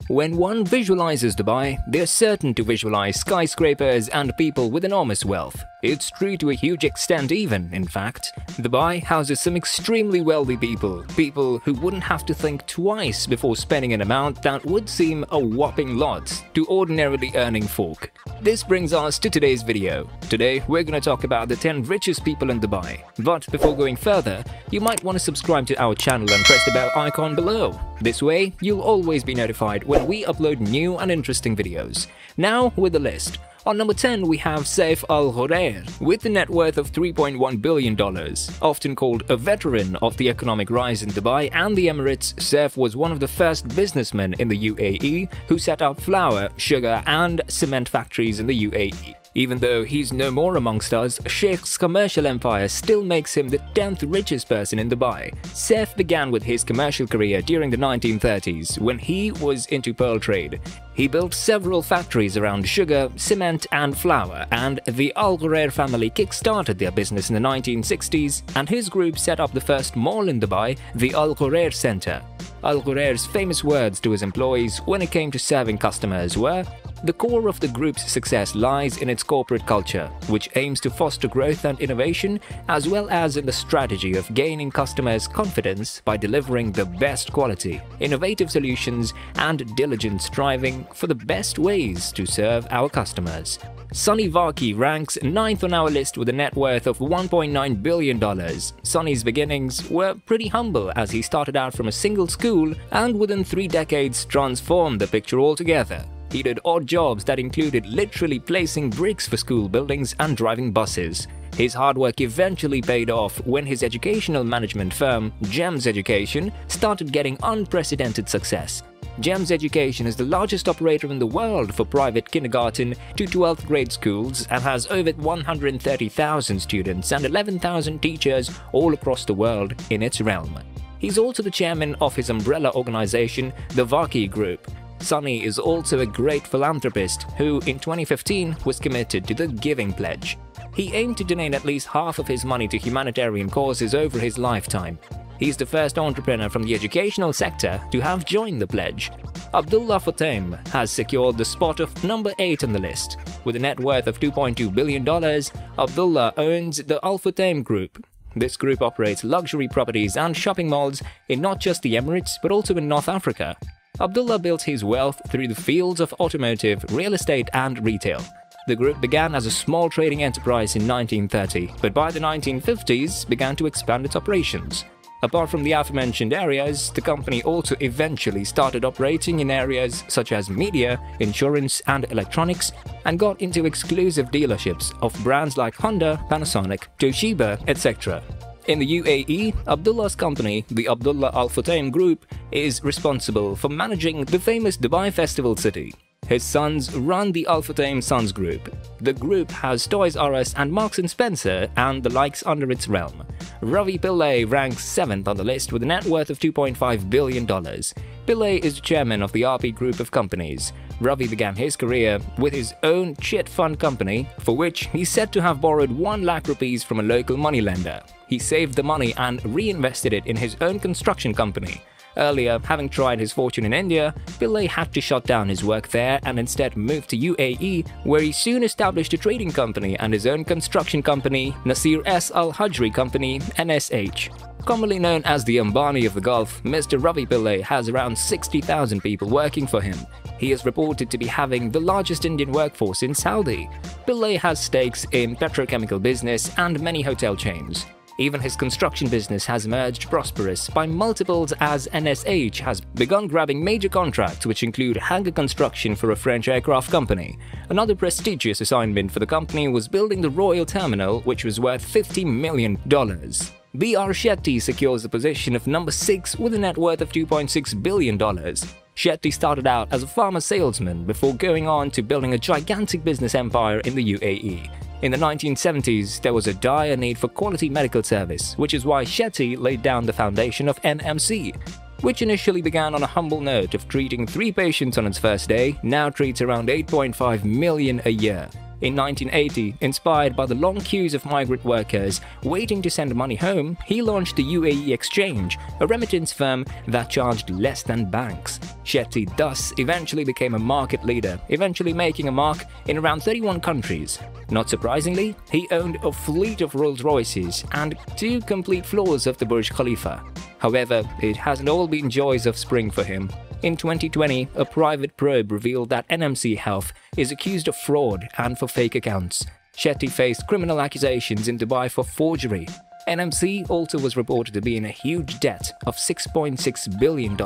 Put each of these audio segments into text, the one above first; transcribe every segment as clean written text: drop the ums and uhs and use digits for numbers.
When one visualizes Dubai, they're certain to visualize skyscrapers and people with enormous wealth. It's true to a huge extent even, in fact. Dubai houses some extremely wealthy people who wouldn't have to think twice before spending an amount that would seem a whopping lot to ordinarily earning folk. This brings us to today's video. Today, we're going to talk about the 10 richest people in Dubai. But before going further, you might want to subscribe to our channel and press the bell icon below. This way, you'll always be notified when we upload new and interesting videos. Now, with the list. On number 10, we have SAIF Al-GHURAIR, with a net worth of $3.1 billion. Often called a veteran of the economic rise in Dubai and the Emirates, SAIF was one of the first businessmen in the UAE who set up flour, sugar and cement factories in the UAE. Even though he's no more amongst us, Sheikh's commercial empire still makes him the 10th richest person in Dubai. SAIF began with his commercial career during the 1930s when he was into pearl trade. He built several factories around sugar, cement and flour, and the Al-GHURAIR family kick-started their business in the 1960s, and his group set up the first mall in Dubai, the Al-GHURAIR Center. Al-GHURAIR's famous words to his employees when it came to serving customers were, "The core of the group's success lies in its corporate culture, which aims to foster growth and innovation, as well as in the strategy of gaining customers' confidence by delivering the best quality, innovative solutions, and diligent striving for the best ways to serve our customers." Sonny VARKEY ranks 9th on our list with a net worth of $1.9 billion. Sonny's beginnings were pretty humble as he started out from a single school and within 3 decades transformed the picture altogether. He did odd jobs that included literally placing bricks for school buildings and driving buses. His hard work eventually paid off when his educational management firm, GEMS Education, started getting unprecedented success. GEMS Education is the largest operator in the world for private kindergarten to 12th grade schools and has over 130,000 students and 11,000 teachers all across the world in its realm. He's also the chairman of his umbrella organization, the VARKEY Group. Sonny is also a great philanthropist who, in 2015, was committed to the Giving Pledge. He aimed to donate at least half of his money to humanitarian causes over his lifetime. He's the first entrepreneur from the educational sector to have joined the pledge. ABDULLA FUTAIM has secured the spot of number 8 on the list. With a net worth of $2.2 billion, ABDULLA owns the Al FUTAIM Group. This group operates luxury properties and shopping malls in not just the Emirates but also in North Africa. ABDULLA built his wealth through the fields of automotive, real estate and retail. The group began as a small trading enterprise in 1930, but by the 1950s began to expand its operations. Apart from the aforementioned areas, the company also eventually started operating in areas such as media, insurance and electronics, and got into exclusive dealerships of brands like Honda, Panasonic, Toshiba, etc. In the UAE, ABDULLA's company, the ABDULLA Al FUTAIM Group, is responsible for managing the famous Dubai Festival City. His sons run the Al FUTAIM Sons Group. The group has Toys R Us and Marks & Spencer and the likes under its realm. RAVI PILLAI ranks 7th on the list with a net worth of $2.5 billion. PILLAI is the chairman of the RP group of companies. Ravi began his career with his own chit fund company, for which he's said to have borrowed 1 lakh rupees from a local moneylender. He saved the money and reinvested it in his own construction company. Earlier, having tried his fortune in India, PILLAI had to shut down his work there and instead moved to UAE, where he soon established a trading company and his own construction company, Nasir S. Al Hajri Company, NSH. Commonly known as the Ambani of the Gulf, Mr. Ravi PILLAI has around 60,000 people working for him. He is reported to be having the largest Indian workforce in Saudi. PILLAI has stakes in petrochemical business and many hotel chains. Even his construction business has emerged prosperous by multiples as NSH has begun grabbing major contracts which include hangar construction for a French aircraft company. Another prestigious assignment for the company was building the Royal Terminal, which was worth $50 million. BR Shetty secures the position of number 6 with a net worth of $2.6 billion. Shetty started out as a farmer salesman before going on to building a gigantic business empire in the UAE. In the 1970s, there was a dire need for quality medical service, which is why Shetty laid down the foundation of NMC, which initially began on a humble note of treating 3 patients on its first day, now treats around 8.5 million a year. In 1980, inspired by the long queues of migrant workers waiting to send money home, he launched the UAE Exchange, a remittance firm that charged less than banks. Shetty thus eventually became a market leader, eventually making a mark in around 31 countries. Not surprisingly, he owned a fleet of Rolls-Royces and 2 complete floors of the Burj Khalifa. However, it hasn't all been joys of spring for him. In 2020, a private probe revealed that NMC Health is accused of fraud and for fake accounts. Shetty faced criminal accusations in Dubai for forgery. NMC also was reported to be in a huge debt of $6.6 billion.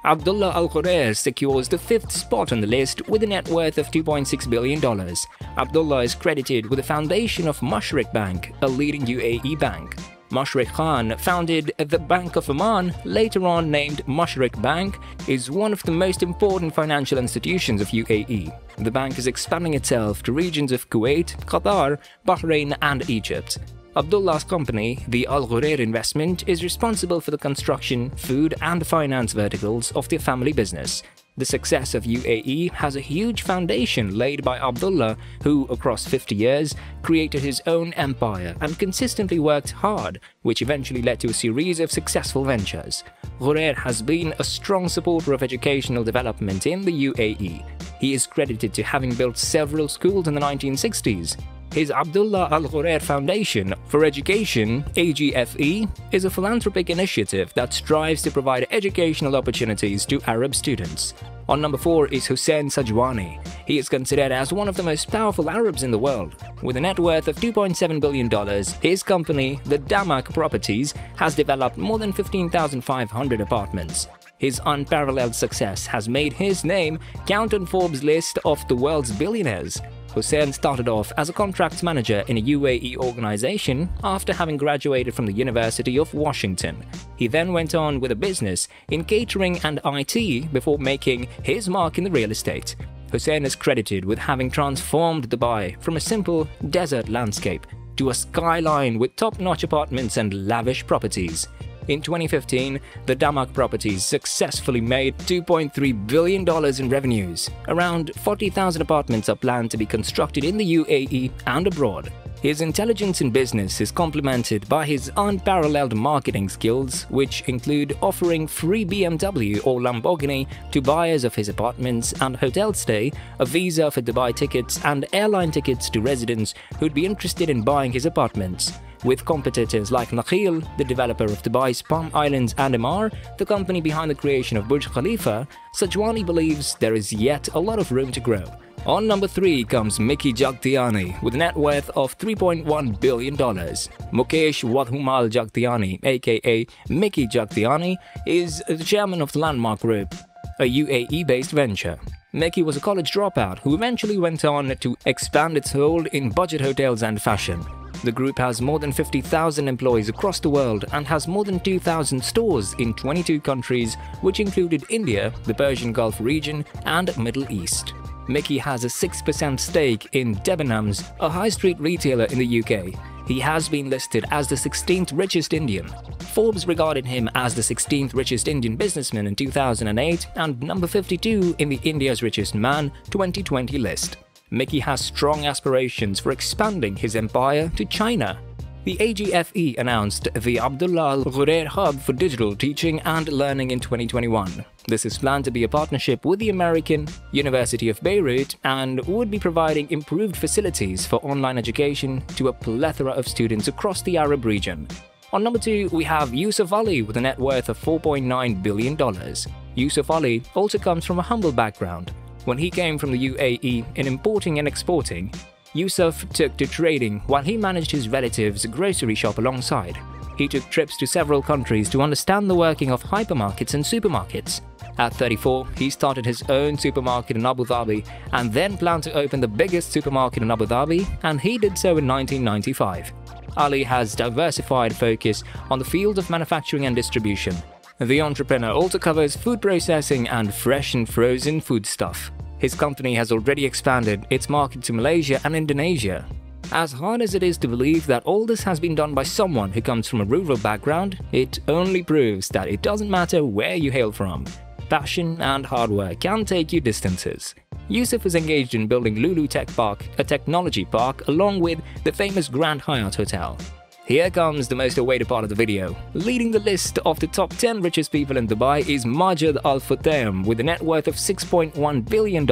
Abdullah Al-GHURAIR secures the 5th spot on the list with a net worth of $2.6 billion. Abdullah is credited with the foundation of Mashreq Bank, a leading UAE bank. Mashreq Khan founded the Bank of Oman, later on named Mashreq Bank, is one of the most important financial institutions of UAE. The bank is expanding itself to regions of Kuwait, Qatar, Bahrain and Egypt. Abdullah's company, the Al-GHURAIR Investment, is responsible for the construction, food and finance verticals of their family business. The success of UAE has a huge foundation laid by Abdullah, who, across 50 years, created his own empire and consistently worked hard, which eventually led to a series of successful ventures. GHURAIR has been a strong supporter of educational development in the UAE. He is credited to having built several schools in the 1960s. His Abdullah Al-GHURAIR Foundation for Education, AGFE, is a philanthropic initiative that strives to provide educational opportunities to Arab students. On number 4 is Hussain SAJWANI. He is considered as one of the most powerful Arabs in the world. With a net worth of $2.7 billion, his company, the Damak Properties, has developed more than 15,500 apartments. His unparalleled success has made his name count on Forbes' list of the world's billionaires. Hussain started off as a contracts manager in a UAE organization after having graduated from the University of Washington. He then went on with a business in catering and IT before making his mark in the real estate. Hussain is credited with having transformed Dubai from a simple desert landscape to a skyline with top-notch apartments and lavish properties. In 2015, the Damak Properties successfully made $2.3 billion in revenues. Around 40,000 apartments are planned to be constructed in the UAE and abroad. His intelligence in business is complemented by his unparalleled marketing skills, which include offering free BMW or Lamborghini to buyers of his apartments and hotel stay, a visa for Dubai tickets and airline tickets to residents who'd be interested in buying his apartments. With competitors like Nakheel, the developer of Dubai's Palm Islands and Emaar, the company behind the creation of Burj Khalifa, SAJWANI believes there is yet a lot of room to grow. On number 3 comes Mickey Jagtiani with a net worth of $3.1 billion. Mukesh Wadhumal Jagtiani, aka Mickey Jagtiani, is the chairman of the Landmark Group, a UAE-based venture. Mickey was a college dropout who eventually went on to expand its hold in budget hotels and fashion. The group has more than 50,000 employees across the world and has more than 2,000 stores in 22 countries, which included India, the Persian Gulf region, and Middle East. Mickey has a 6% stake in Debenhams, a high street retailer in the UK. He has been listed as the 16th richest Indian. Forbes regarded him as the 16th richest Indian businessman in 2008 and number 52 in the India's Richest Man 2020 list. Mickey has strong aspirations for expanding his empire to China. The AGFE announced the Abdullah Al-GHURAIR Hub for Digital Teaching and Learning in 2021. This is planned to be a partnership with the American University of Beirut and would be providing improved facilities for online education to a plethora of students across the Arab region. On number 2, we have YUSSUF Ali with a net worth of $4.9 billion. YUSSUF Ali also comes from a humble background. When he came from the UAE in importing and exporting, YUSSUF took to trading while he managed his relative's grocery shop alongside. He took trips to several countries to understand the working of hypermarkets and supermarkets. At 34, he started his own supermarket in Abu Dhabi and then planned to open the biggest supermarket in Abu Dhabi, and he did so in 1995. Ali has diversified focus on the field of manufacturing and distribution. The entrepreneur also covers food processing and fresh and frozen foodstuff. His company has already expanded its market to Malaysia and Indonesia. As hard as it is to believe that all this has been done by someone who comes from a rural background, it only proves that it doesn't matter where you hail from. Passion and hard work can take you distances. YUSSUF is engaged in building Lulu Tech Park, a technology park, along with the famous Grand Hyatt Hotel. Here comes the most awaited part of the video. Leading the list of the top 10 richest people in Dubai is Majid Al Futtaim with a net worth of $6.1 billion.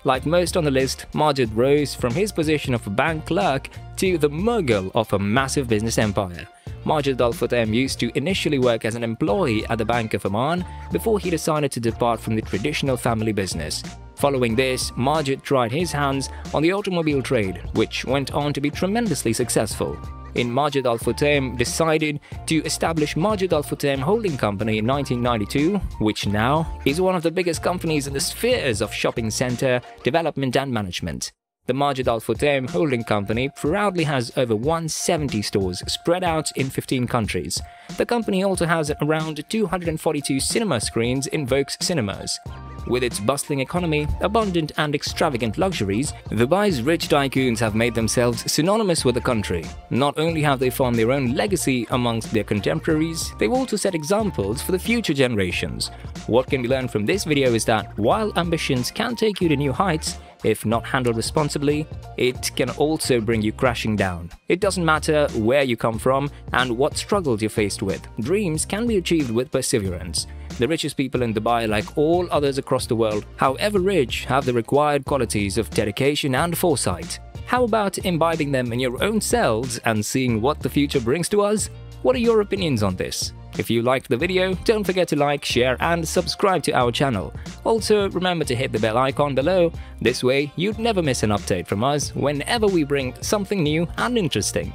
Like most on the list, Majid rose from his position of a bank clerk to the mogul of a massive business empire. Majid Al Futtaim used to initially work as an employee at the Bank of Oman before he decided to depart from the traditional family business. Following this, Majid tried his hands on the automobile trade, which went on to be tremendously successful. Majid Al Futtaim decided to establish Majid Al Futtaim Holding Company in 1992, which now is one of the biggest companies in the spheres of shopping center, development and management. The Majid Al Futtaim Holding Company proudly has over 170 stores spread out in 15 countries. The company also has around 242 cinema screens in Voke's cinemas. With its bustling economy, abundant and extravagant luxuries, Dubai's rich tycoons have made themselves synonymous with the country. Not only have they formed their own legacy amongst their contemporaries, they've also set examples for the future generations. What can be learned from this video is that while ambitions can take you to new heights, if not handled responsibly, it can also bring you crashing down. It doesn't matter where you come from and what struggles you're faced with, dreams can be achieved with perseverance. The richest people in Dubai, like all others across the world, however rich, have the required qualities of dedication and foresight. How about imbibing them in your own selves and seeing what the future brings to us? What are your opinions on this? If you liked the video, don't forget to like, share and subscribe to our channel. Also, remember to hit the bell icon below. This way, you'd never miss an update from us whenever we bring something new and interesting.